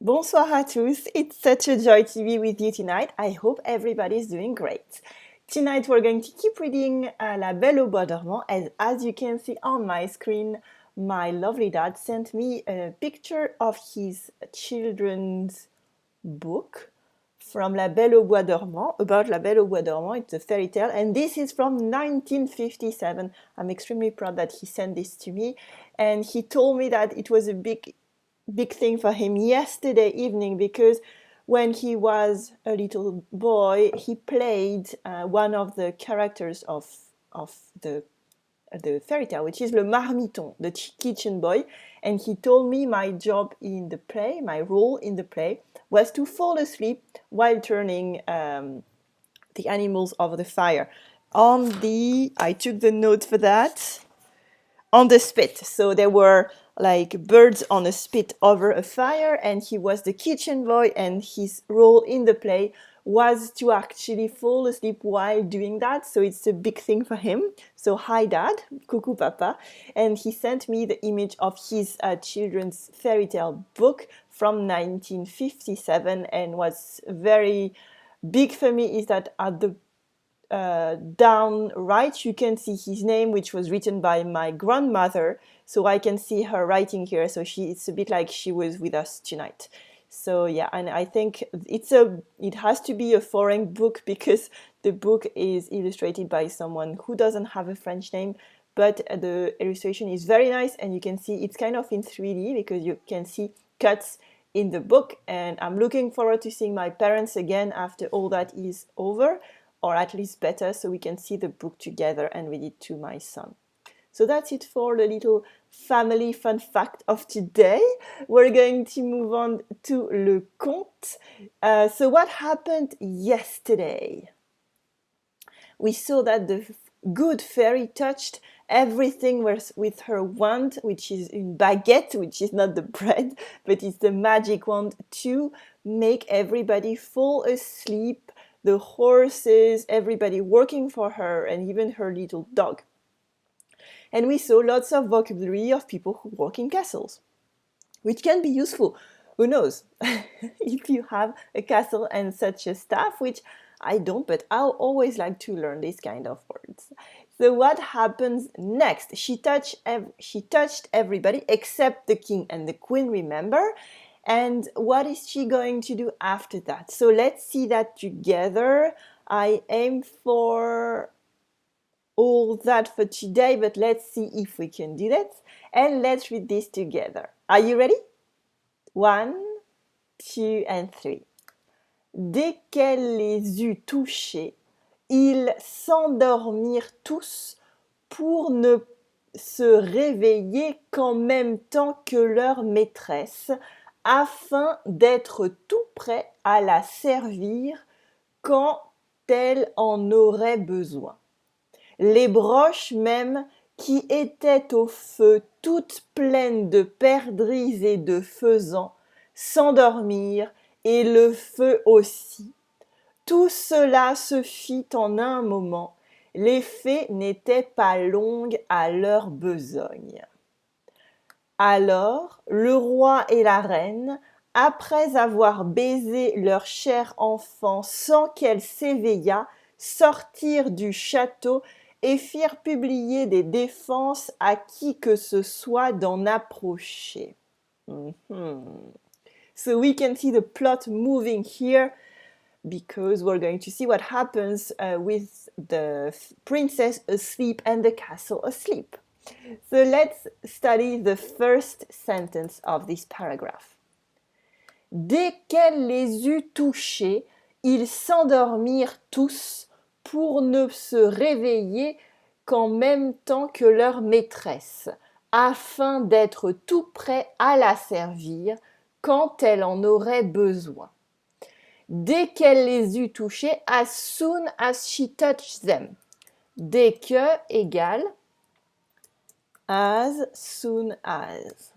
Bonsoir à tous. It's such a joy to be with you tonight. I hope everybody's doing great. Tonight we're going to keep reading La Belle au Bois dormant, and as you can see on my screen, my lovely dad sent me a picture of his children's book from La Belle au Bois dormant, about La Belle au Bois dormant. It's a fairy tale, and this is from 1957. I'm extremely proud that he sent this to me, and he told me that it was a big thing for him yesterday evening because when he was a little boy, he played one of the characters of the fairy tale, which is le marmiton, the kitchen boy. And he told me my job in the play, my role in the play, was to fall asleep while turning the animals over the fire. I took the note for that, on the spit. So there were like birds on a spit over a fire, and he was the kitchen boy, and his role in the play was to actually fall asleep while doing that. So it's a big thing for him. So hi dad, coucou papa. And he sent me the image of his children's fairy tale book from 1957, and what's very big for me is that at the down right, you can see his name, which was written by my grandmother. So I can see her writing here. So it's a bit like she was with us tonight. So yeah, and I think it has to be a foreign book because the book is illustrated by someone who doesn't have a French name, but the illustration is very nice, and you can see it's kind of in 3D because you can see cuts in the book. And I'm looking forward to seeing my parents again after all that is over, or at least better, so we can see the book together and read it to my son. So that's it for the little family fun fact of today. We're going to move on to le conte. So what happened yesterday? We saw that the good fairy touched everything with her wand, which is une baguette, which is not the bread, but it's the magic wand to make everybody fall asleep, the horses, everybody working for her, and even her little dog. And we saw lots of vocabulary of people who work in castles, which can be useful. Who knows? If you have a castle and such a staff, which I don't, but I always like to learn these kind of words. So what happens next? She touched everybody except the king and the queen, remember? And what is she going to do after that? So let's see that together. I aim for all that for today, but let's see if we can do that. And let's read this together. Are you ready? 1, 2, and 3. Dès qu'elle les eut touchés, ils s'endormirent tous pour ne se réveiller qu'en même temps que leur maîtresse, afin d'être tout prêts à la servir quand elle en aurait besoin. Les broches même, qui étaient au feu toutes pleines de perdrix et de faisans, s'endormirent, et le feu aussi. Tout cela se fit en un moment. Les fées n'étaient pas longues à leur besogne. Alors, le roi et la reine, après avoir baisé leur cher enfant sans qu'elle s'éveillât, sortirent du château et firent publier des défenses à qui que ce soit d'en approcher. So we can see the plot moving here because we're going to see what happens with the princess asleep and the castle asleep. So let's study the first sentence of this paragraph. Dès qu'elle les eut touchés, ils s'endormirent tous pour ne se réveiller qu'en même temps que leur maîtresse, afin d'être tout prêts à la servir quand elle en aurait besoin. Dès qu'elle les eut touchés, as soon as she touched them. Dès que égale as soon as.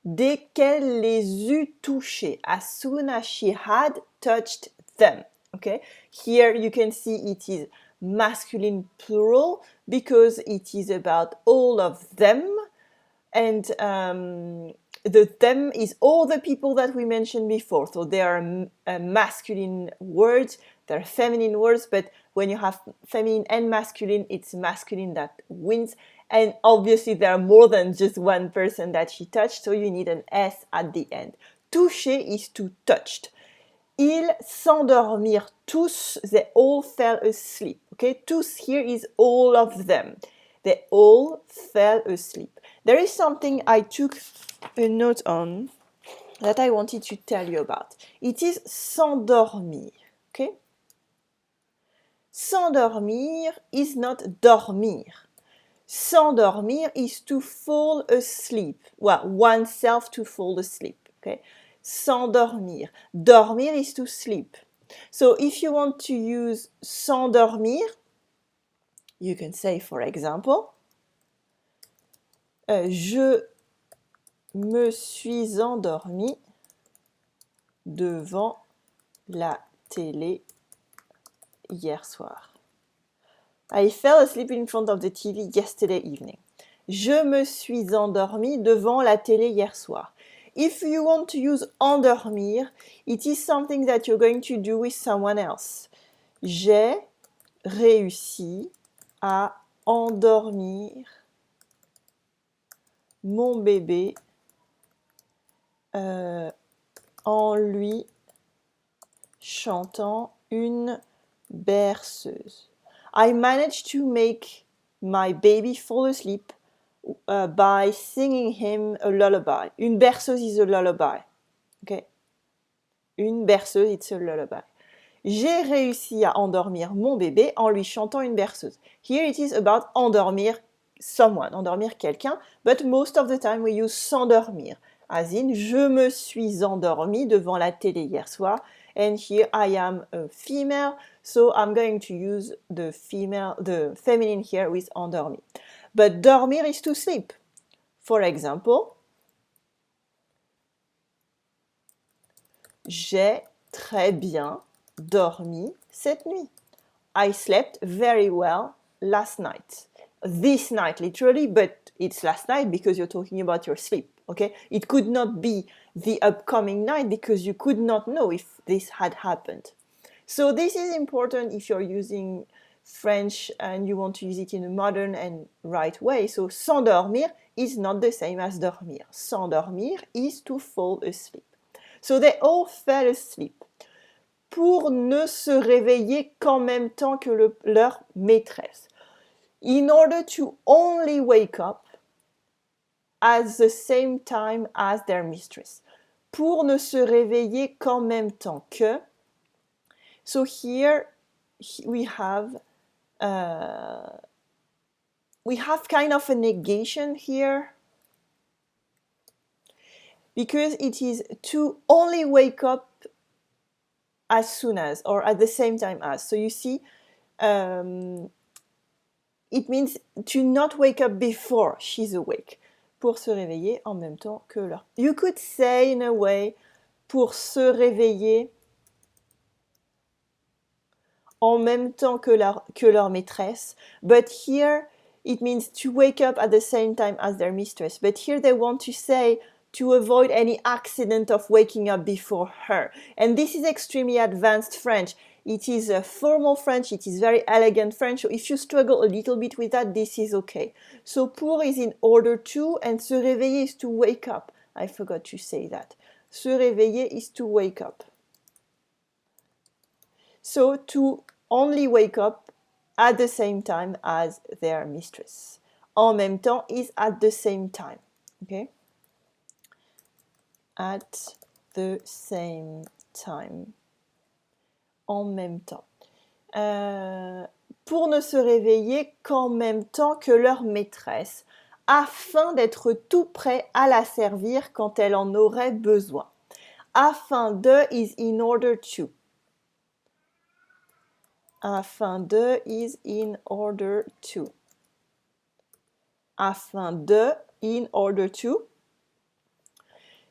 Dès qu'elle les eut touchés, as soon as she had touched them. Okay, here you can see it is masculine plural because it is about all of them, and the them is all the people that we mentioned before. So they are masculine words, they're feminine words, but when you have feminine and masculine, it's masculine that wins. And obviously there are more than just one person that she touched, so you need an S at the end. Toucher is to touched. Ils s'endormirent tous, they all fell asleep. Okay, tous here is all of them. They all fell asleep. There is something I took a note on that I wanted to tell you about. It is s'endormir. Okay? S'endormir is not dormir. S'endormir is to fall asleep. Well, oneself to fall asleep. Okay? S'endormir. Dormir is to sleep. So if you want to use s'endormir, you can say, for example, je me suis endormi devant la télé hier soir. I fell asleep in front of the TV yesterday evening. Je me suis endormi devant la télé hier soir. If you want to use endormir, it is something that you're going to do with someone else. J'ai réussi à endormir mon bébé en lui chantant une berceuse. I managed to make my baby fall asleep by singing him a lullaby. Une berceuse is a lullaby. Okay? Une berceuse, it's a lullaby. J'ai réussi à endormir mon bébé en lui chantant une berceuse. Here it is about endormir someone, endormir quelqu'un, but most of the time we use s'endormir. As in, je me suis endormi devant la télé hier soir, and here I am a female, so I'm going to use the feminine here with endormi. But dormir is to sleep. For example, j'ai très bien dormi cette nuit. I slept very well last night. This night, literally, but it's last night because you're talking about your sleep, okay? It could not be the upcoming night because you could not know if this had happened. So this is important if you're using French and you want to use it in a modern and right way. So s'endormir is not the same as dormir. S'endormir is to fall asleep. So they all fell asleep. Pour ne se réveiller qu'en même temps que leur maîtresse. In order to only wake up at the same time as their mistress. Pour ne se réveiller qu'en même temps que. So here we have kind of a negation here because it is to only wake up as soon as or at the same time as. So you see, it means to not wake up before she's awake. Pour se réveiller en même temps que leur. You could say in a way, pour se réveiller en même temps que leur maîtresse. But here it means to wake up at the same time as their mistress. But here they want to say to avoid any accident of waking up before her. And this is extremely advanced French. It is a formal French, it is very elegant French. So if you struggle a little bit with that, this is okay. So pour is in order to, and se réveiller is to wake up. I forgot to say that. Se réveiller is to wake up. So to only wake up at the same time as their mistress. En même temps is at the same time. Okay? At the same time. En même temps. Pour ne se réveiller qu'en même temps que leur maîtresse, afin d'être tout prêt à la servir quand elle en aurait besoin. Afin de is in order to. Afin de is in order to. Afin de, in order to.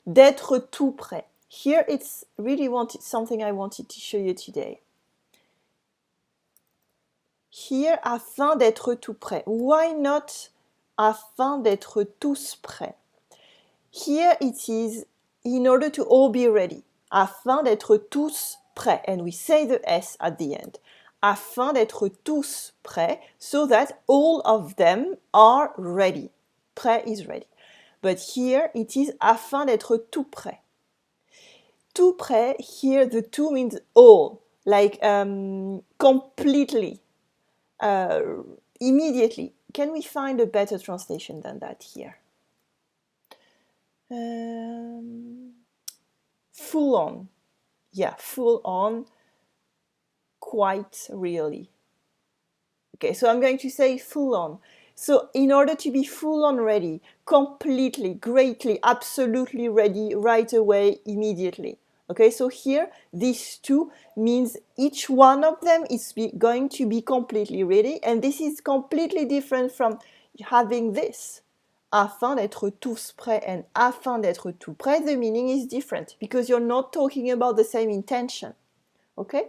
D'être tout prêt. Here it's really something I wanted to show you today. Here, afin d'être tout prêt. Why not afin d'être tous prêts? Here it is, in order to all be ready, afin d'être tous prêts, and we say the S at the end, afin d'être tous prêts, so that all of them are ready. Prêt is ready. But here it is afin d'être tout prêt. Tout prêt, here the two means all, like completely, immediately. Can we find a better translation than that here? Full on. Yeah, full on, quite really. Okay, so I'm going to say full on. So in order to be full on ready, completely, greatly, absolutely ready right away, immediately. Okay, so here, these two means each one of them is going to be completely ready, and this is completely different from having this. Afin d'être tous prêts and afin d'être tout prêt, the meaning is different because you're not talking about the same intention. Okay?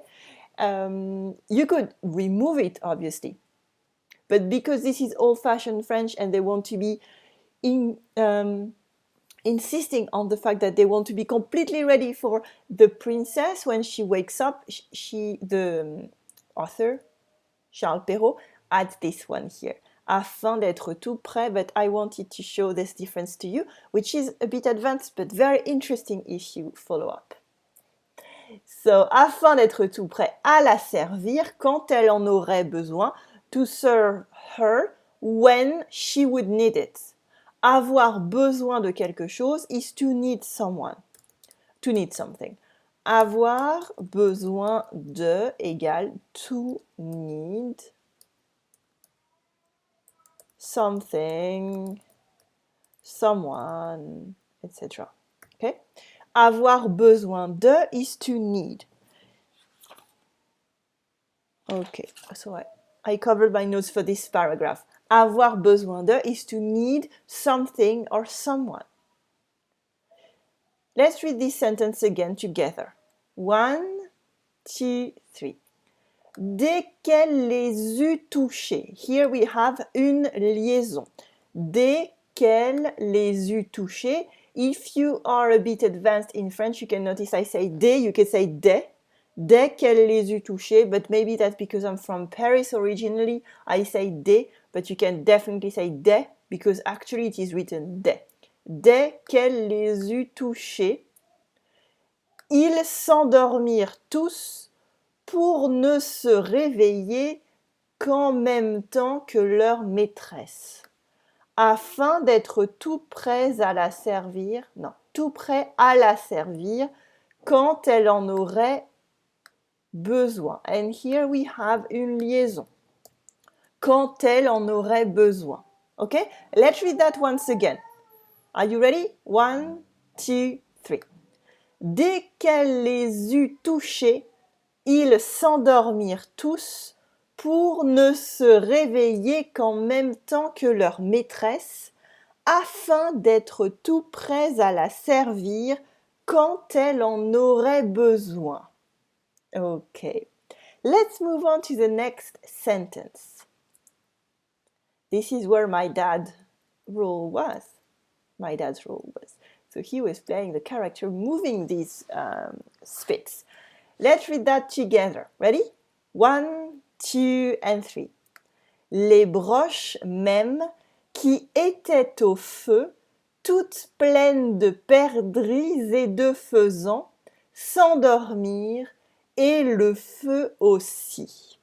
You could remove it, obviously. But because this is old-fashioned French and they want to be insisting on the fact that they want to be completely ready for the princess when she wakes up, the author, Charles Perrault, adds this one here. Afin d'être tout prêt, but I wanted to show this difference to you, which is a bit advanced but very interesting if you follow up. So, afin d'être tout prêt à la servir quand elle en aurait besoin, to serve her when she would need it. Avoir besoin de quelque chose is to need someone, to need something. Avoir besoin de égale to need something, someone, etc. Okay? Avoir besoin de is to need. Okay, so I covered my notes for this paragraph. Avoir besoin de is to need something or someone. Let's read this sentence again together. 1, 2, 3. Dès qu'elle les eut touchés. Here we have une liaison. Dès qu'elle les eut touchés. If you are a bit advanced in French, you can notice I say dès, you can say dès. Dès qu'elle les eut touchés, but maybe that's because I'm from Paris originally. I say dès, but you can definitely say dès because actually it is written dès. Dès qu'elle les eut touchés, ils s'endormirent tous pour ne se réveiller qu'en même temps que leur maîtresse, afin d'être tout prêts à la servir, tout prêts à la servir quand elle en aurait besoin. And here we have une liaison. Quand elle en aurait besoin. Okay? Let's read that once again. Are you ready? 1, 2, 3. Dès qu'elle les eut touchés, ils s'endormirent tous pour ne se réveiller qu'en même temps que leur maîtresse, afin d'être tout prêts à la servir quand elle en aurait besoin. Okay, let's move on to the next sentence. This is where my dad's role was. So he was playing the character moving these spits. Let's read that together. Ready? 1, 2, and 3. Les broches mêmes qui étaient au feu, toutes pleines de perdrix et de faisans, s'endormirent et le feu aussi.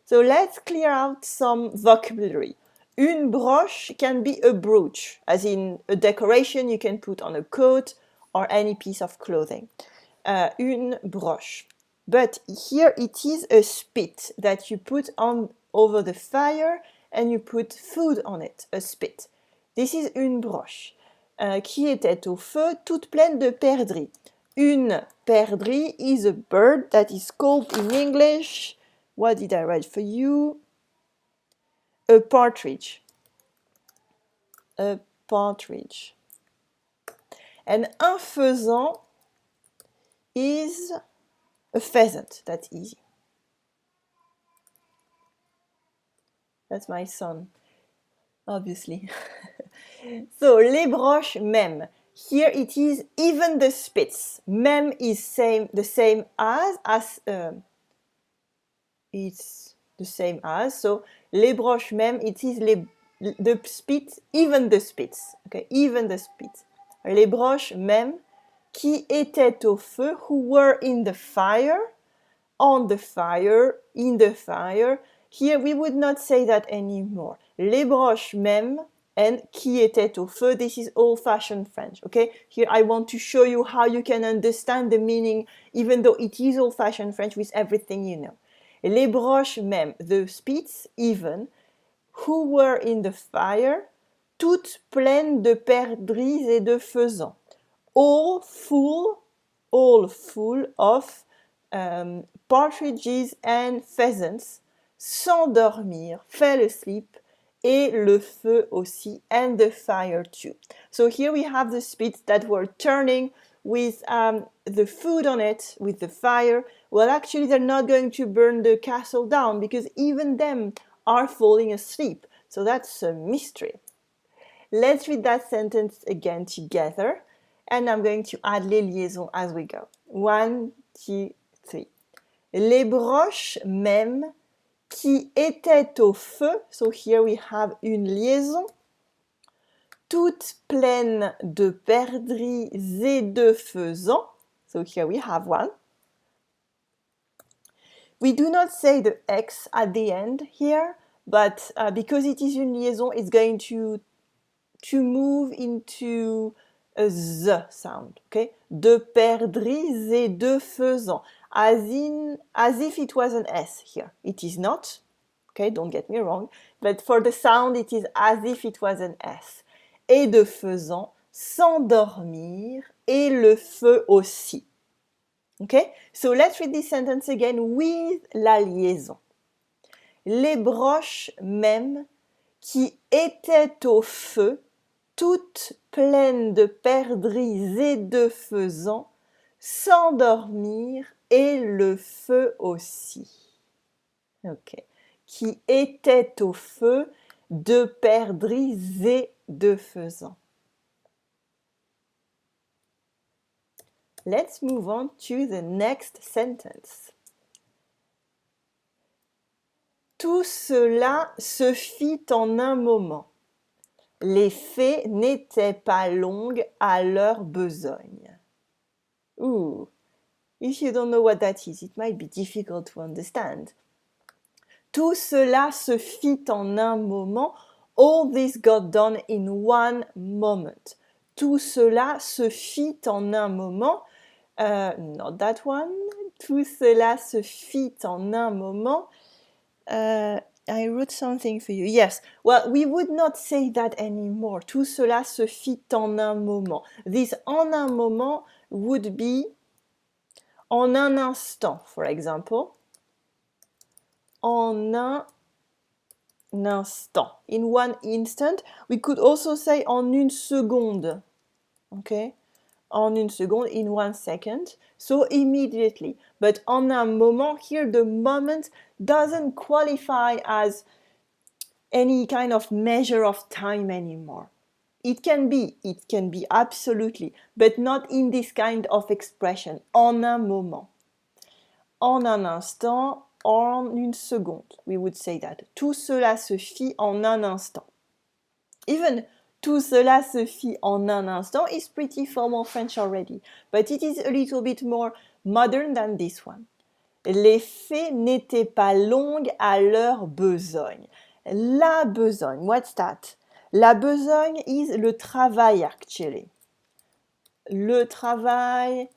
So let's clear out some vocabulary. Une broche can be a brooch, as in a decoration you can put on a coat or any piece of clothing. Une broche. But here it is a spit that you put on over the fire and you put food on it, a spit. This is une broche qui était au feu, toute pleine de perdrix. Une perdrix is a bird that is called in English, what did I write for you? A partridge. A partridge. And un faisan is a pheasant. That's easy. That's my son, obviously. So, les broches mêmes. Here it is even the spits. Même is the same as it's the same as. So les broches même, it is the spits, even the spits. Okay, even the spits. Les broches même qui étaient au feu, who were in the fire, on the fire, in the fire. Here we would not say that anymore. Les broches même and qui était au feu. This is old-fashioned French, okay? Here I want to show you how you can understand the meaning, even though it is old-fashioned French with everything you know. Les broches même, the spits even, who were in the fire, toutes pleines de perdrix et de faisans. All full of partridges and pheasants, s'endormir, fell asleep, et le feu aussi, and the fire too. So here we have the spits that were turning with the food on it, with the fire. Well, actually, they're not going to burn the castle down because even them are falling asleep. So that's a mystery. Let's read that sentence again together. And I'm going to add les liaisons as we go. 1, 2, 3. Les broches même qui étaient au feu. So here we have une liaison. Toutes pleines de perdrix et de faisans. So here we have one. We do not say the X at the end here, but because it is une liaison, it's going to move into a Z sound, okay? De perdrix et de faisans, as if it was an S here. It is not, okay? Don't get me wrong, but for the sound, it is as if it was an S. Et de faisans, s'endormir, et le feu aussi. Okay? So let's read this sentence again with la liaison. Les broches même qui étaient au feu, toutes pleines de perdrix et de faisans, s'endormirent et le feu aussi. Ok. Qui étaient au feu, de perdrix et de faisans. Let's move on to the next sentence. Tout cela se fit en un moment. Les fées n'étaient pas longues à leur besogne. Ooh, if you don't know what that is, it might be difficult to understand. Tout cela se fit en un moment. All this got done in one moment. Tout cela se fit en un moment. Not that one. Tout cela se fit en un moment. I wrote something for you. Yes. Well, we would not say that anymore. Tout cela se fit en un moment. This en un moment would be en un instant, for example. En un instant. In one instant. We could also say en une seconde. Okay? En une seconde, in 1 second. So immediately. But en un moment, here the moment doesn't qualify as any kind of measure of time anymore. It can be absolutely, but not in this kind of expression. En un moment. En un instant, en une seconde. We would say that. Tout cela se fit en un instant. Even tout cela se fit en un instant is pretty formal French already, but it is a little bit more modern than this one. Les fées n'étaient pas longues à leur besogne. La besogne, what's that? La besogne is le travail actually. Le travail,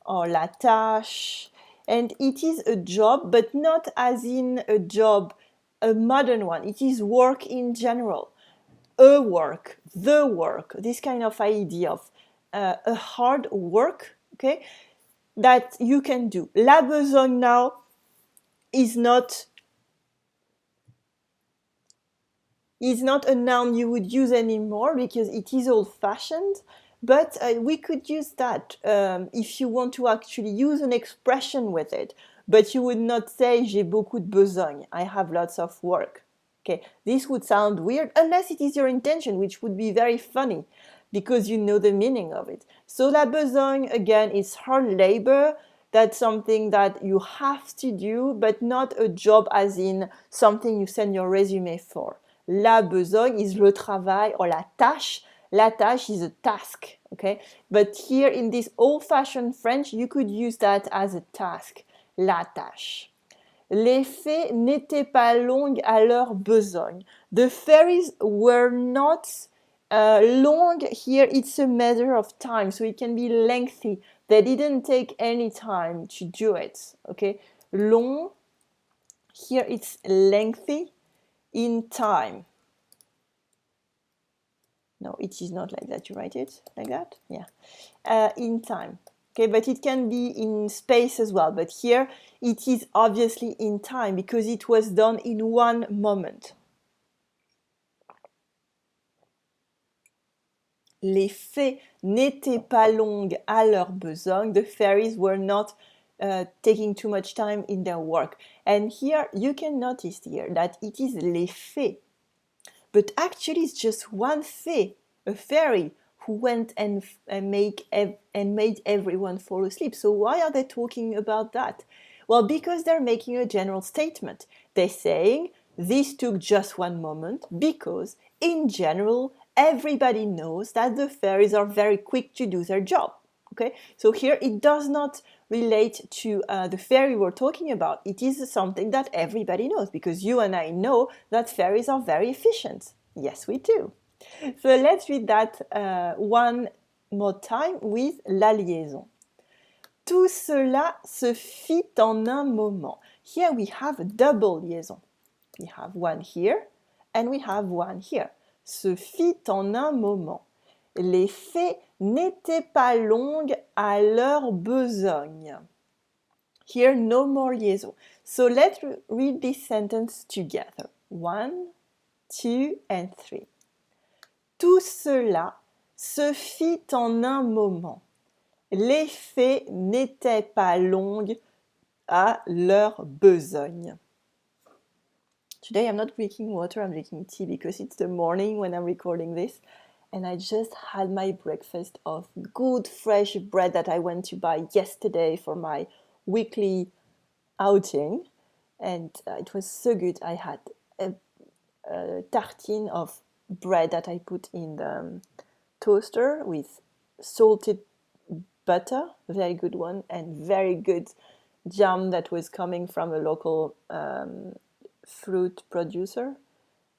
or la tâche, and it is a job, but not as in a job, a modern one. It is work in general. A work, the work, this kind of idea of a hard work, okay, that you can do. La besogne now is not a noun you would use anymore because it is old-fashioned, but we could use that if you want to actually use an expression with it, but you would not say j'ai beaucoup de besogne, I have lots of work. Okay, this would sound weird unless it is your intention, which would be very funny. because you know the meaning of it. So la besogne, again, is hard labor. That's something that you have to do, but not a job as in something you send your resume for. La besogne is le travail or la tâche. La tâche is a task, okay? But here in this old-fashioned French, you could use that as a task. La tâche. Les fées n'étaient pas longues à leur besogne. The fairies were not long. Here it's a matter of time, so it can be lengthy. They didn't take any time to do it, okay? Long, here it's lengthy in time. No, it is not like that. You write it like that? Yeah. In time. Okay, but it can be in space as well. But here it is obviously in time because it was done in one moment. Les fées n'étaient pas longues à leur besogne. The fairies were not taking too much time in their work. And here you can notice here that it is les fées. But actually it's just one fée, a fairy, who went and made everyone fall asleep. So why are they talking about that? Well, because they're making a general statement. They're saying this took just one moment because in general everybody knows that the fairies are very quick to do their job. Okay, so here it does not relate to the fairy we're talking about. It is something that everybody knows because you and I know that fairies are very efficient. Yes, we do. So let's read that one more time with la liaison. Tout cela se fit en un moment. Here we have a double liaison. We have one here and we have one here. Se fit en un moment. Les fées n'étaient pas longues à leur besogne. Here, no more liaison. So let's read this sentence together. 1, 2, and 3. Tout cela se fit en un moment. Les fées n'étaient pas longues à leur besogne. Today I'm not drinking water, I'm drinking tea because it's the morning when I'm recording this. And I just had my breakfast of good fresh bread that I went to buy yesterday for my weekly outing. And it was so good. I had a tartine of bread that I put in the toaster with salted butter, very good one, and very good jam that was coming from a local fruit producer.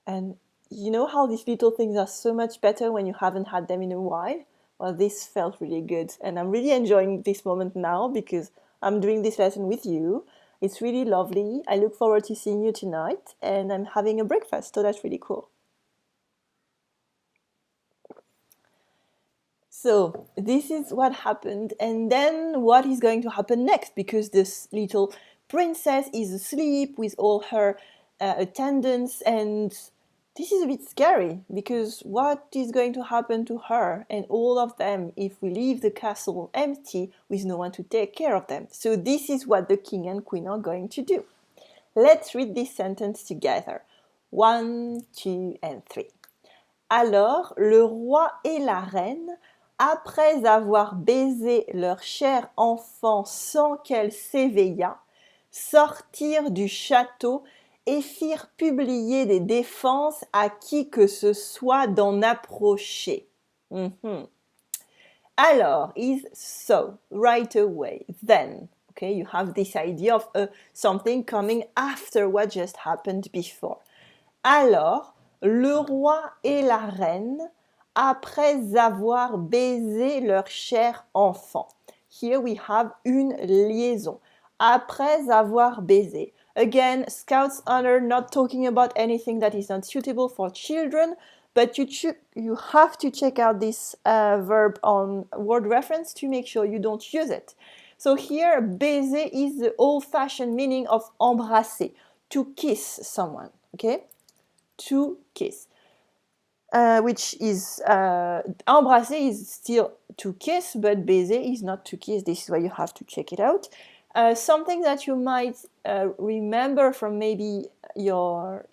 And you know how these little things are so much better when you haven't had them in a while? Well, this felt really good. And I'm really enjoying this moment now because I'm doing this lesson with you. It's really lovely. I look forward to seeing you tonight. And I'm having a breakfast, so that's really cool. So this is what happened. And then what is going to happen next? Because this little princess is asleep with all her attendants, and this is a bit scary because what is going to happen to her and all of them if we leave the castle empty with no one to take care of them? So this is what the king and queen are going to do. Let's read this sentence together. 1, 2, and 3. Alors, le roi et la reine, après avoir baisé leur cher enfant sans qu'elle s'éveillât, sortirent du château et firent publier des défenses à qui que ce soit d'en approcher. Alors is so, right away, then. Okay, you have this idea of something coming after what just happened before. Alors, le roi et la reine, après avoir baisé leur cher enfant. Here we have une liaison. Après avoir baisé. Again, Scout's honor, not talking about anything that is not suitable for children, but you have to check out this verb on word reference to make sure you don't use it. So here, baiser is the old-fashioned meaning of embrasser, to kiss someone, okay? To kiss. Which is, embrasser is still to kiss, but baiser is not to kiss. This is why you have to check it out. Something that you might remember from maybe your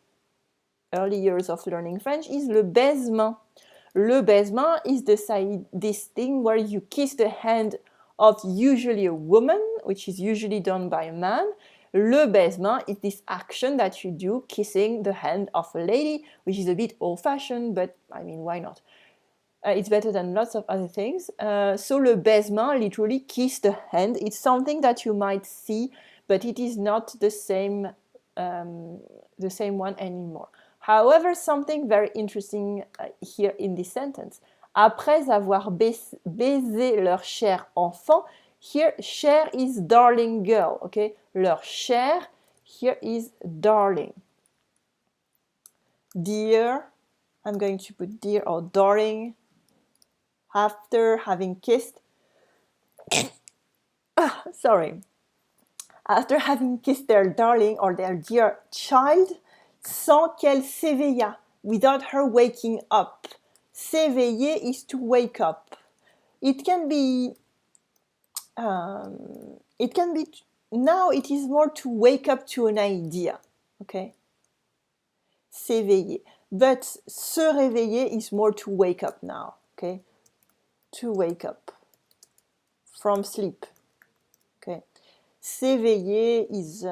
early years of learning French is le baise-main. Le baisement is this thing where you kiss the hand of usually a woman, which is usually done by a man. Le baisement is this action that you do, kissing the hand of a lady, which is a bit old-fashioned, but I mean, why not? It's better than lots of other things. So le baisement, literally kiss the hand. It's something that you might see, but it is not the same one anymore. However, something very interesting here in this sentence. Après avoir baisé leur cher enfant, here cher is darling girl, okay? Leur cher, here is darling. Dear, I'm going to put dear or darling. After having kissed, after having kissed their darling or their dear child, sans qu'elle s'éveillât, without her waking up. S'éveiller is to wake up. It can be, now it is more to wake up to an idea, okay? S'éveiller. But se réveiller is more to wake up now, okay? To wake up from sleep. Okay. S'éveiller is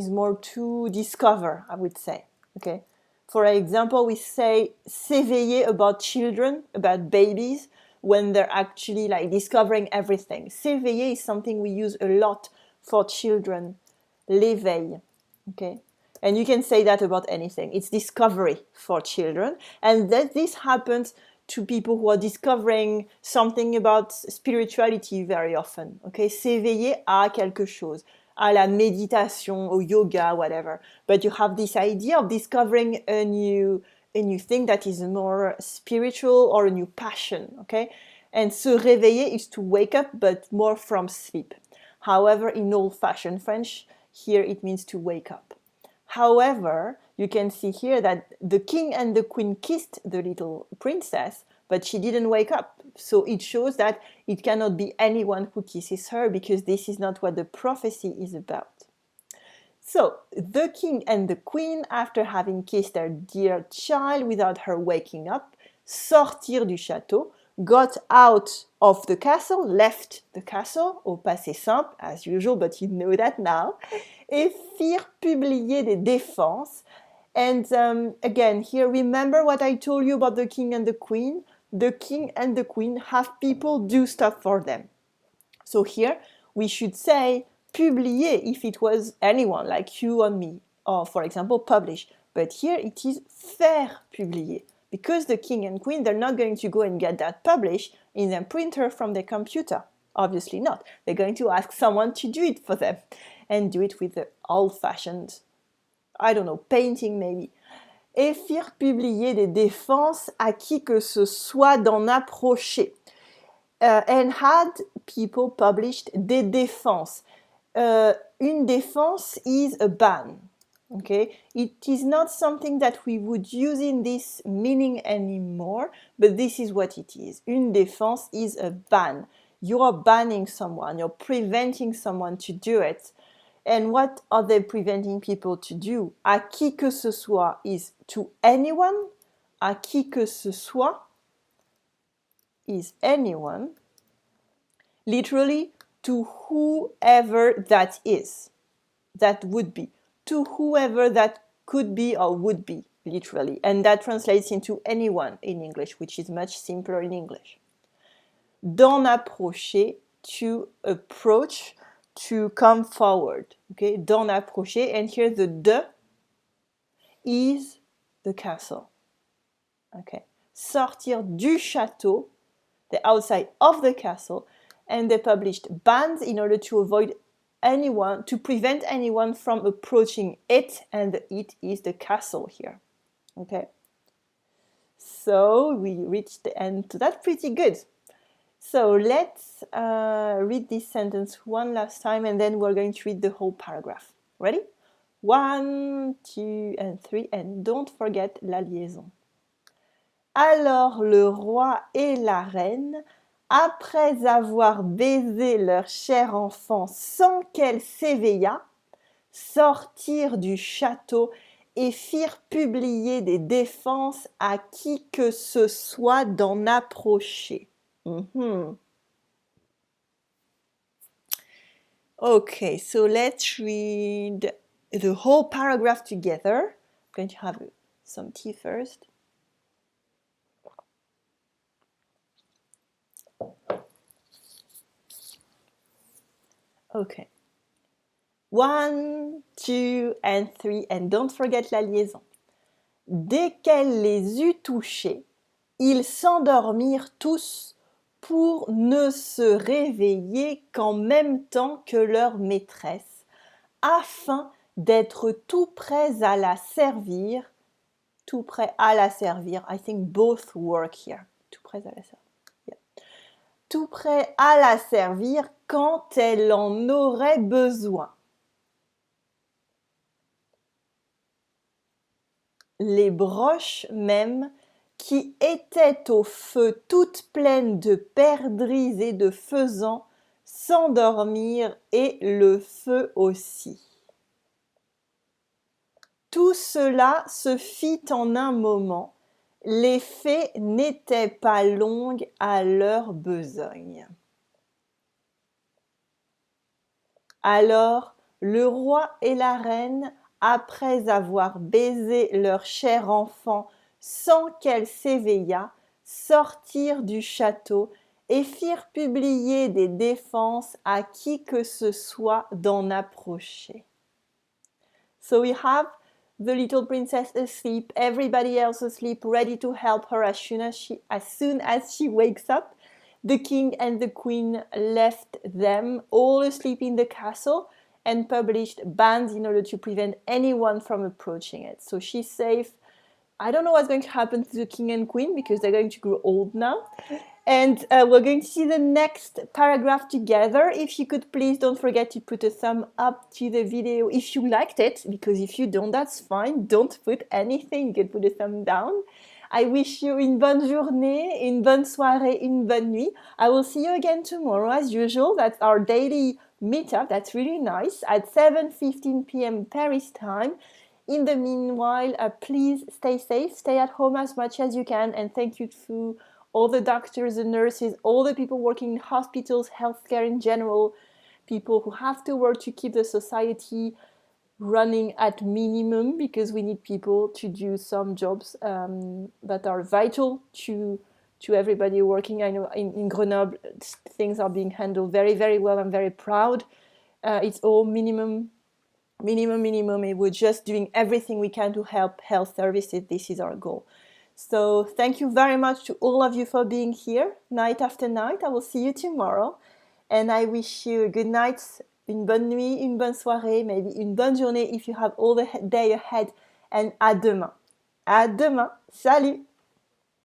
more to discover, I would say. Okay. For example, we say s'éveiller about children, about babies, when they're actually like discovering everything. S'éveiller is something we use a lot for children. L'éveil. Okay. And you can say that about anything. It's discovery for children. And that this happens to people who are discovering something about spirituality very often. Okay, s'éveiller à quelque chose, à la méditation, au yoga, whatever. But you have this idea of discovering a new thing that is more spiritual or a new passion. Okay, and se réveiller is to wake up, but more from sleep. However, in old-fashioned French, here it means to wake up. However, you can see here that the king and the queen kissed the little princess, but she didn't wake up. So it shows that it cannot be anyone who kisses her, because this is not what the prophecy is about. So the king and the queen, after having kissed their dear child without her waking up, sortirent du château, got out of the castle, left the castle, au passé simple, as usual, but you know that now, et firent publier des défenses. And again, here, remember what I told you about the king and the queen? The king and the queen have people do stuff for them. So here, we should say publier if it was anyone, like you or me, or for example, publish. But here it is faire publier. Because the king and queen, they're not going to go and get that published in a printer from their computer. Obviously not. They're going to ask someone to do it for them. And do it with the old-fashioned, I don't know, painting maybe. Et firent publier des défenses à qui que ce soit d'en approcher. And had people published des défenses. Une défense is a ban. Okay, it is not something that we would use in this meaning anymore, but this is what it is. Une défense is a ban. You are banning someone, you're preventing someone to do it. And what are they preventing people to do? À qui que ce soit is to anyone. À qui que ce soit is anyone. Literally, to whoever that is. That would be. To whoever that could be or would be, literally. And that translates into anyone in English, which is much simpler in English. D'en approcher, to approach, to come forward. Okay, d'en approcher, and here the de is the castle. Okay, sortir du château, the outside of the castle, and they published bans in order to avoid anyone, to prevent anyone from approaching it, and the it is the castle here. Okay, so we reached the end to that. Pretty good. So let's read this sentence one last time, and then we're going to read the whole paragraph. Ready? 1, 2, and 3, and don't forget la liaison. Alors le roi et la reine, après avoir baisé leur cher enfant sans qu'elle s'éveillât, sortirent du château et firent publier des défenses à qui que ce soit d'en approcher. Okay, so let's read the whole paragraph together. I'm going to have some tea first. Okay. 1, 2, and 3, and don't forget la liaison. Dès qu'elle les eut touchés, ils s'endormirent tous pour ne se réveiller qu'en même temps que leur maîtresse, afin d'être tout prêts à la servir. Tout prêts à la servir. I think both work here. Tout prêts à la servir. Yeah. Tout prêts à la servir quand elle en aurait besoin. Les broches même, qui étaient au feu toutes pleines de perdrix et de faisans, s'endormirent et le feu aussi. Tout cela se fit en un moment. Les fées n'étaient pas longues à leur besogne. Alors, le roi et la reine, après avoir baisé leur cher enfant sans qu'elle s'éveillât, sortirent du château et firent publier des défenses à qui que ce soit d'en approcher. So we have the little princess asleep, everybody else asleep, ready to help her as soon as she wakes up. The king and the queen left them all asleep in the castle and published bans in order to prevent anyone from approaching it. So she's safe. I don't know what's going to happen to the king and queen because they're going to grow old now. And we're going to see the next paragraph together. If you could please don't forget to put a thumb up to the video if you liked it, because if you don't, that's fine. Don't put anything, you can put a thumb down. I wish you une bonne journée, une bonne soirée, une bonne nuit. I will see you again tomorrow as usual. That's our daily meetup. That's really nice at 7:15 p.m. Paris time. In the meanwhile, please stay safe, stay at home as much as you can, and thank you to all the doctors and nurses, all the people working in hospitals, healthcare in general, people who have to work to keep the society running at minimum because we need people to do some jobs that are vital to everybody working. I know in Grenoble things are being handled very, very well. I'm very proud. It's all minimum, and we're just doing everything we can to help health services. This is our goal. So thank you very much to all of you for being here night after night. I will see you tomorrow. And I wish you a good night, une bonne nuit, une bonne soirée, maybe une bonne journée if you have all the day ahead. And à demain. À demain. Salut!